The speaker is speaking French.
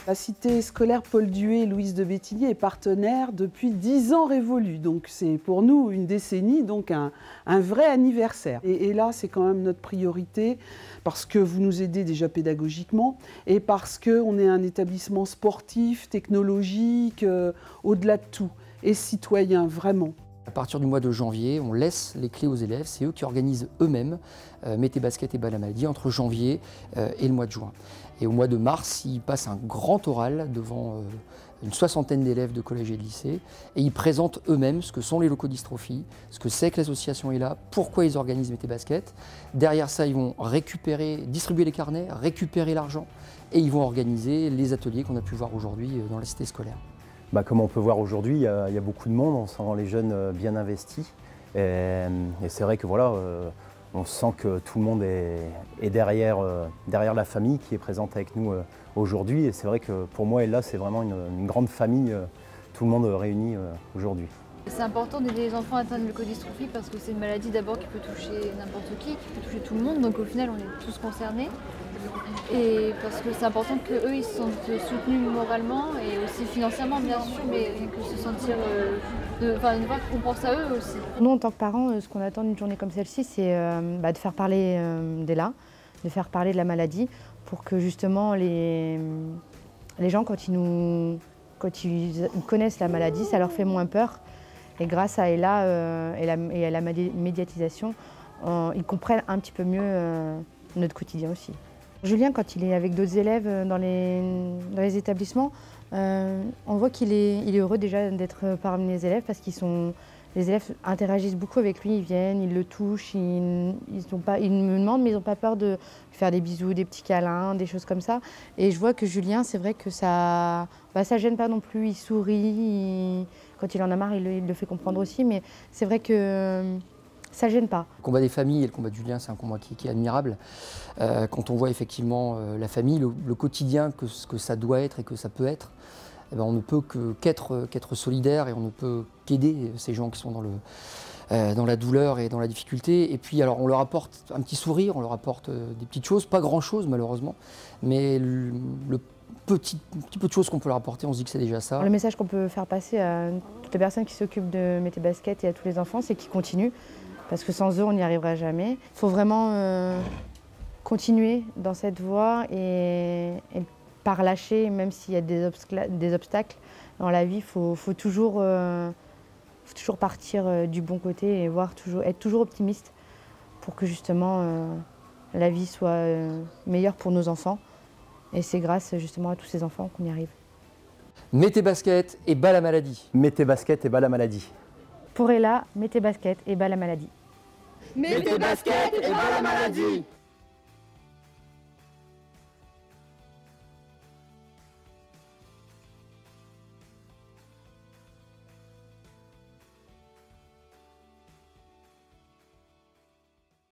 La cité scolaire Paul Dué et Louise de Béthigny est partenaire depuis 10 ans révolus. Donc c'est pour nous une décennie, donc un vrai anniversaire. Et là, c'est quand même notre priorité parce que vous nous aidez déjà pédagogiquement et parce qu'on est un établissement sportif, technologique, au-delà de tout, et citoyen, vraiment. À partir du mois de janvier, on laisse les clés aux élèves, c'est eux qui organisent eux-mêmes Mettez Basket et Bal à Maladi entre janvier et le mois de juin. Et au mois de mars, ils passent un grand oral devant une soixantaine d'élèves de collèges et de lycées et ils présentent eux-mêmes ce que sont les leucodystrophie, ce que c'est que l'association est là, pourquoi ils organisent Mettez Basket. Derrière ça, ils vont distribuer les carnets, récupérer l'argent et ils vont organiser les ateliers qu'on a pu voir aujourd'hui dans la cité scolaire. Comme on peut voir aujourd'hui, il y a beaucoup de monde, on sent les jeunes bien investis. Et c'est vrai que voilà, on sent que tout le monde est derrière la famille qui est présente avec nous aujourd'hui. Et c'est vrai que pour moi, et là, c'est vraiment une grande famille, tout le monde réuni aujourd'hui. C'est important d'aider les enfants à atteindre le leucodystrophie parce que c'est une maladie d'abord qui peut toucher n'importe qui peut toucher tout le monde. Donc au final, on est tous concernés. Et parce que c'est important qu'eux, ils se sentent soutenus moralement et aussi financièrement, bien sûr, mais que se sentir, de voir qu'on pense à eux aussi. Nous, en tant que parents, ce qu'on attend d'une journée comme celle-ci, c'est de faire parler d'Ella, de faire parler de la maladie, pour que justement les gens, quand ils connaissent la maladie, ça leur fait moins peur. Et grâce à Ella et à la médiatisation, ils comprennent un petit peu mieux notre quotidien aussi. Julien, quand il est avec d'autres élèves dans les établissements, on voit qu'il est heureux déjà d'être parmi les élèves parce les élèves interagissent beaucoup avec lui, ils viennent, ils le touchent, ils me demandent mais ils n'ont pas peur de faire des bisous, des petits câlins, des choses comme ça. Et je vois que Julien, c'est vrai que ça gêne pas non plus, il sourit, quand il en a marre, il le fait comprendre aussi, mais c'est vrai que ça ne gêne pas. Le combat des familles et le combat de Julien, c'est un combat qui est admirable. Quand on voit effectivement la famille, le quotidien, ce que ça doit être et que ça peut être, on ne peut qu'être solidaire et on ne peut qu'aider ces gens qui sont dans la douleur et dans la difficulté. Et puis alors on leur apporte un petit sourire, on leur apporte des petites choses, pas grand-chose malheureusement, mais le petit peu de choses qu'on peut leur apporter, on se dit que c'est déjà ça. Le message qu'on peut faire passer à toutes les personnes qui s'occupent de Mettez Basket et à tous les enfants, c'est qu'ils continuent. Parce que sans eux, on n'y arrivera jamais. Il faut vraiment continuer dans cette voie et pas relâcher, même s'il y a des obstacles dans la vie. Il faut toujours partir du bon côté et être toujours optimiste pour que justement la vie soit meilleure pour nos enfants. Et c'est grâce justement à tous ces enfants qu'on y arrive. Mettez Basket et Bal à Maladi. Mettez Basket et Bal à Maladi. Pour Ella, Mettez Basket et Bal à Maladi. Mettez Basket et Bal à Maladi.